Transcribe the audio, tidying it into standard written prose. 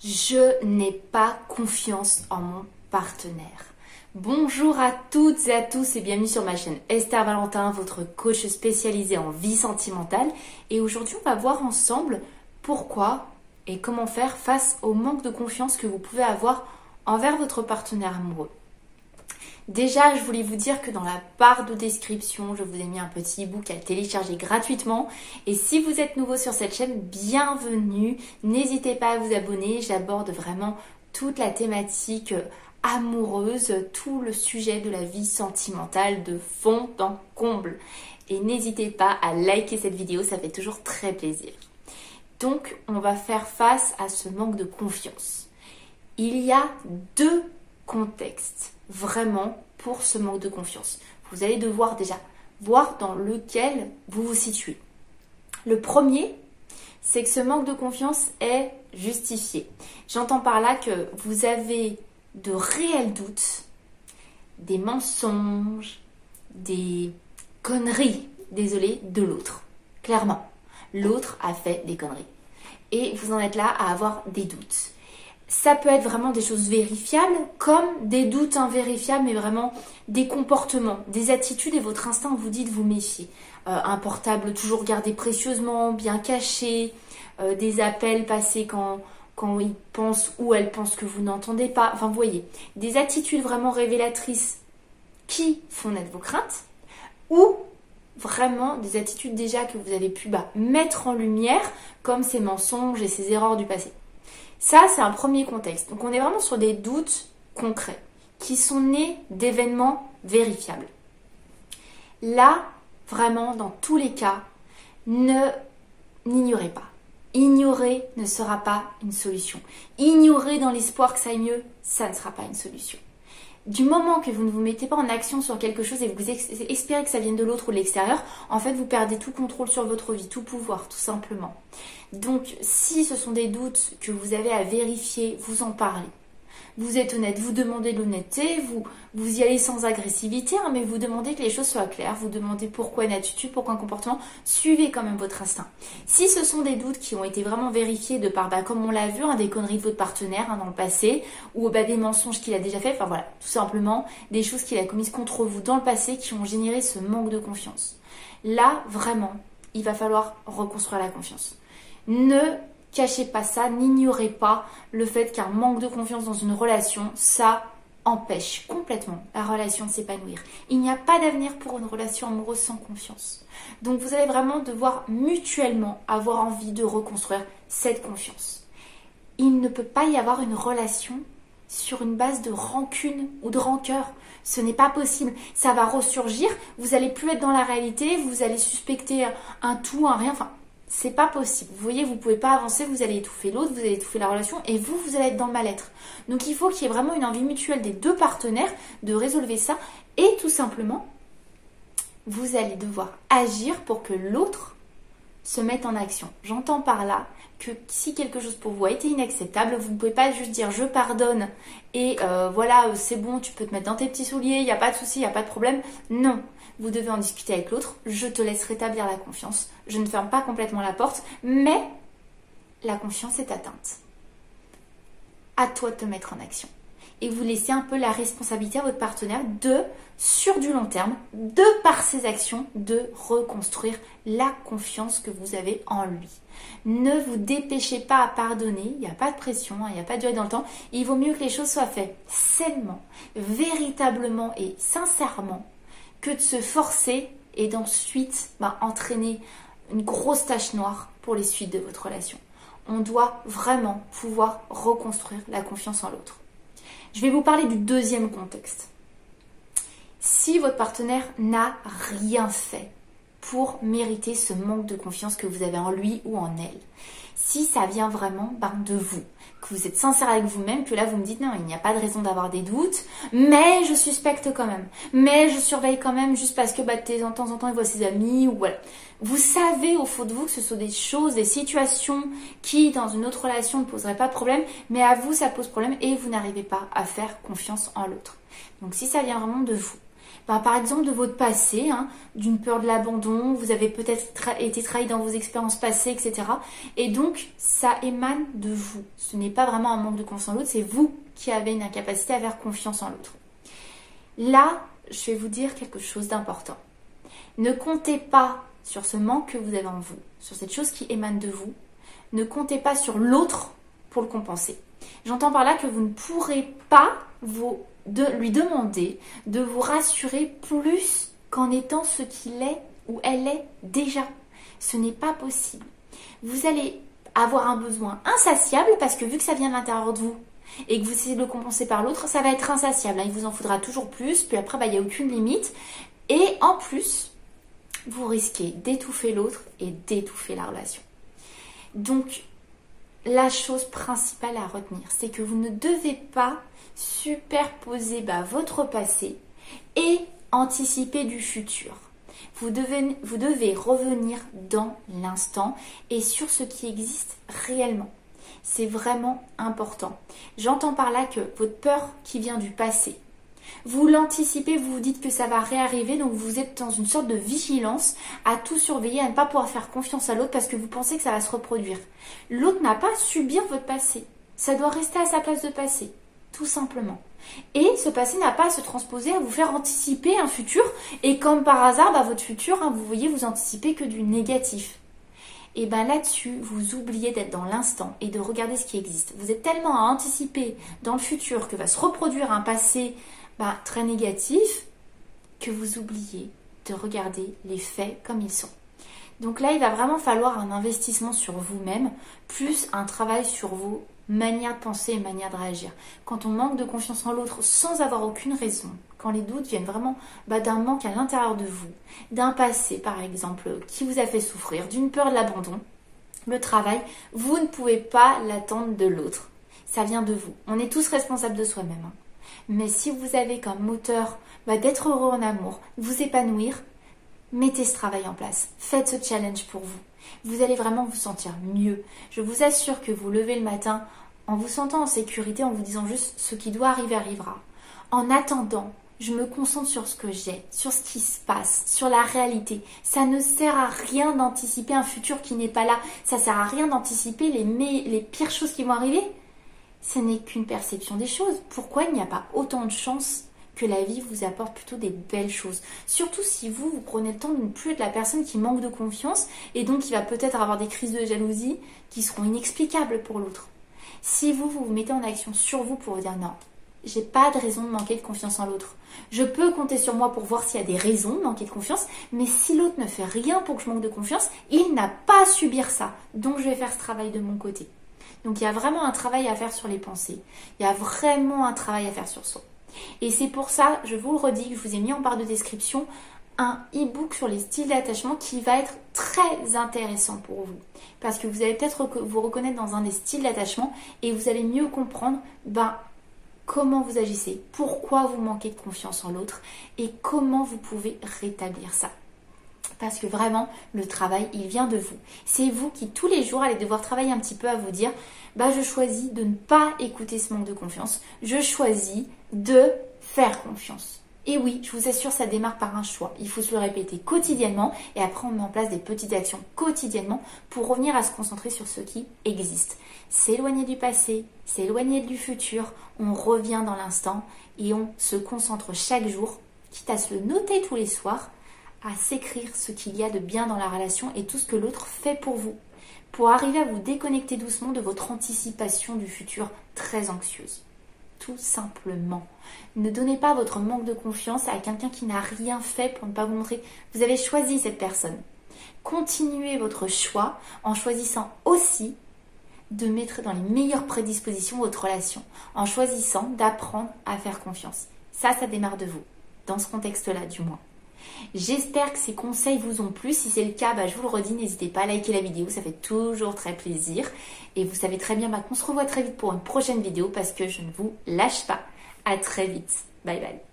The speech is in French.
Je n'ai pas confiance en mon partenaire. Bonjour à toutes et à tous et bienvenue sur ma chaîne Esther Valentin, votre coach spécialisé en vie sentimentale. Et aujourd'hui, on va voir ensemble pourquoi et comment faire face au manque de confiance que vous pouvez avoir envers votre partenaire amoureux. Déjà, je voulais vous dire que dans la barre de description, je vous ai mis un petit e-book à télécharger gratuitement. Et si vous êtes nouveau sur cette chaîne, bienvenue. N'hésitez pas à vous abonner. J'aborde vraiment toute la thématique amoureuse, tout le sujet de la vie sentimentale de fond en comble. Et n'hésitez pas à liker cette vidéo, ça fait toujours très plaisir. Donc, on va faire face à ce manque de confiance. Il y a deux contextes vraiment pour ce manque de confiance. Vous allez devoir déjà voir dans lequel vous vous situez. Le premier, c'est que ce manque de confiance est justifié. J'entends par là que vous avez de réels doutes, des mensonges, des conneries, désolé, de l'autre. Clairement, l'autre a fait des conneries. Et vous en êtes là à avoir des doutes. Ça peut être vraiment des choses vérifiables comme des doutes invérifiables, mais vraiment des comportements, des attitudes et votre instinct vous dit de vous méfier. Un portable toujours gardé précieusement, bien caché, des appels passés quand il pense ou elle pense que vous n'entendez pas. Enfin, vous voyez, des attitudes vraiment révélatrices qui font naître vos craintes ou vraiment des attitudes déjà que vous avez pu mettre en lumière comme ces mensonges et ces erreurs du passé. Ça, c'est un premier contexte. Donc, on est vraiment sur des doutes concrets qui sont nés d'événements vérifiables. Là, vraiment, dans tous les cas, n'ignorez pas. Ignorer ne sera pas une solution. Ignorer dans l'espoir que ça aille mieux, ça ne sera pas une solution. Du moment que vous ne vous mettez pas en action sur quelque chose et que vous espérez que ça vienne de l'autre ou de l'extérieur, en fait, vous perdez tout contrôle sur votre vie, tout pouvoir, tout simplement. Donc, si ce sont des doutes que vous avez à vérifier, vous en parlez. Vous êtes honnête, vous demandez de l'honnêteté, vous y allez sans agressivité, mais vous demandez que les choses soient claires, vous demandez pourquoi une attitude, pourquoi un comportement, suivez quand même votre instinct. Si ce sont des doutes qui ont été vraiment vérifiés de par, comme on l'a vu, des conneries de votre partenaire dans le passé, ou des mensonges qu'il a déjà fait, enfin voilà, tout simplement des choses qu'il a commises contre vous dans le passé qui ont généré ce manque de confiance. Là, vraiment, il va falloir reconstruire la confiance. Ne cachez pas ça, n'ignorez pas le fait qu'un manque de confiance dans une relation, ça empêche complètement la relation de s'épanouir. Il n'y a pas d'avenir pour une relation amoureuse sans confiance. Donc vous allez vraiment devoir mutuellement avoir envie de reconstruire cette confiance. Il ne peut pas y avoir une relation sur une base de rancune ou de rancœur. Ce n'est pas possible. Ça va ressurgir, vous n'allez plus être dans la réalité, vous allez suspecter un tout, un rien, c'est pas possible. Vous voyez, vous pouvez pas avancer, vous allez étouffer l'autre, vous allez étouffer la relation et vous allez être dans le mal-être. Donc il faut qu'il y ait vraiment une envie mutuelle des deux partenaires de résolver ça et tout simplement, vous allez devoir agir pour que l'autre se mette en action. J'entends par là que si quelque chose pour vous a été inacceptable, vous ne pouvez pas juste dire je pardonne et voilà, c'est bon, tu peux te mettre dans tes petits souliers, il n'y a pas de souci, il n'y a pas de problème. Non, vous devez en discuter avec l'autre, je te laisse rétablir la confiance, je ne ferme pas complètement la porte, mais la confiance est atteinte. À toi de te mettre en action. Et vous laissez un peu la responsabilité à votre partenaire sur du long terme, de par ses actions, de reconstruire la confiance que vous avez en lui. Ne vous dépêchez pas à pardonner, il n'y a pas de pression, il n'y a pas de durée dans le temps. Il vaut mieux que les choses soient faites sainement, véritablement et sincèrement, que de se forcer et d'ensuite entraîner une grosse tache noire pour les suites de votre relation. On doit vraiment pouvoir reconstruire la confiance en l'autre. Je vais vous parler du deuxième contexte. Si votre partenaire n'a rien fait pour mériter ce manque de confiance que vous avez en lui ou en elle, si ça vient vraiment de vous, que vous êtes sincère avec vous-même, que là vous me dites non, il n'y a pas de raison d'avoir des doutes, mais je suspecte quand même, mais je surveille quand même juste parce que de temps en temps il voit ses amis ou voilà. Vous savez au fond de vous que ce sont des choses, des situations qui dans une autre relation ne poseraient pas de problème, mais à vous ça pose problème et vous n'arrivez pas à faire confiance en l'autre. Donc si ça vient vraiment de vous, par exemple de votre passé, hein, d'une peur de l'abandon, vous avez peut-être été trahi dans vos expériences passées, etc. Et donc, ça émane de vous. Ce n'est pas vraiment un manque de confiance en l'autre, c'est vous qui avez une incapacité à faire confiance en l'autre. Là, je vais vous dire quelque chose d'important. Ne comptez pas sur ce manque que vous avez en vous, sur cette chose qui émane de vous. Ne comptez pas sur l'autre pour le compenser. J'entends par là que vous ne pourrez pas lui demander de vous rassurer plus qu'en étant ce qu'il est ou elle est déjà. Ce n'est pas possible. Vous allez avoir un besoin insatiable parce que vu que ça vient de l'intérieur de vous et que vous essayez de le compenser par l'autre, ça va être insatiable. Il vous en faudra toujours plus, puis après, il n'y a aucune limite. Et en plus, vous risquez d'étouffer l'autre et d'étouffer la relation. Donc, la chose principale à retenir, c'est que vous ne devez pas superposer votre passé et anticiper du futur. Vous devez revenir dans l'instant et sur ce qui existe réellement. C'est vraiment important. J'entends par là que votre peur qui vient du passé, vous l'anticipez, vous vous dites que ça va réarriver, donc vous êtes dans une sorte de vigilance à tout surveiller, à ne pas pouvoir faire confiance à l'autre parce que vous pensez que ça va se reproduire. L'autre n'a pas à subir votre passé. Ça doit rester à sa place de passé, tout simplement. Et ce passé n'a pas à se transposer, à vous faire anticiper un futur. Et comme par hasard, votre futur, vous voyez, vous anticipez que du négatif. Et là-dessus, vous oubliez d'être dans l'instant et de regarder ce qui existe. Vous êtes tellement à anticiper dans le futur que va se reproduire un passé très négatif que vous oubliez de regarder les faits comme ils sont. Donc là, il va vraiment falloir un investissement sur vous-même, plus un travail sur vos manières de penser et manières de réagir. Quand on manque de confiance en l'autre sans avoir aucune raison, quand les doutes viennent vraiment d'un manque à l'intérieur de vous, d'un passé par exemple qui vous a fait souffrir, d'une peur de l'abandon, le travail, vous ne pouvez pas l'attendre de l'autre. Ça vient de vous. On est tous responsables de soi-même. Mais si vous avez comme moteur d'être heureux en amour, de vous épanouir, mettez ce travail en place. Faites ce challenge pour vous. Vous allez vraiment vous sentir mieux. Je vous assure que vous levez le matin en vous sentant en sécurité, en vous disant juste ce qui doit arriver arrivera. En attendant, je me concentre sur ce que j'ai, sur ce qui se passe, sur la réalité. Ça ne sert à rien d'anticiper un futur qui n'est pas là. Ça ne sert à rien d'anticiper les pires choses qui vont arriver. Ce n'est qu'une perception des choses. Pourquoi il n'y a pas autant de chances que la vie vous apporte plutôt des belles choses? Surtout si vous prenez le temps de ne plus être la personne qui manque de confiance et donc qui va peut-être avoir des crises de jalousie qui seront inexplicables pour l'autre. Si vous vous mettez en action sur vous pour vous dire non, j'ai pas de raison de manquer de confiance en l'autre. Je peux compter sur moi pour voir s'il y a des raisons de manquer de confiance, mais si l'autre ne fait rien pour que je manque de confiance, il n'a pas à subir ça. Donc je vais faire ce travail de mon côté. Donc il y a vraiment un travail à faire sur les pensées. Il y a vraiment un travail à faire sur soi. Et c'est pour ça, je vous le redis, que je vous ai mis en barre de description un e-book sur les styles d'attachement qui va être très intéressant pour vous. Parce que vous allez peut-être vous reconnaître dans un des styles d'attachement et vous allez mieux comprendre comment vous agissez, pourquoi vous manquez de confiance en l'autre et comment vous pouvez rétablir ça. Parce que vraiment, le travail, il vient de vous. C'est vous qui, tous les jours, allez devoir travailler un petit peu à vous dire je choisis de ne pas écouter ce manque de confiance. Je choisis de faire confiance. Et oui, je vous assure, ça démarre par un choix. Il faut se le répéter quotidiennement et après, on met en place des petites actions quotidiennement pour revenir à se concentrer sur ce qui existe. S'éloigner du passé, s'éloigner du futur, on revient dans l'instant et on se concentre chaque jour, quitte à se le noter tous les soirs, à s'écrire ce qu'il y a de bien dans la relation et tout ce que l'autre fait pour vous, pour arriver à vous déconnecter doucement de votre anticipation du futur très anxieuse. Tout simplement. Ne donnez pas votre manque de confiance à quelqu'un qui n'a rien fait pour ne pas vous montrer. Vous avez choisi cette personne. Continuez votre choix en choisissant aussi de mettre dans les meilleures prédispositions votre relation, en choisissant d'apprendre à faire confiance. Ça démarre de vous, dans ce contexte-là du moins. J'espère que ces conseils vous ont plu. Si c'est le cas, je vous le redis, n'hésitez pas à liker la vidéo, ça fait toujours très plaisir. Et vous savez très bien qu'on se revoit très vite pour une prochaine vidéo parce que je ne vous lâche pas. À très vite. Bye bye.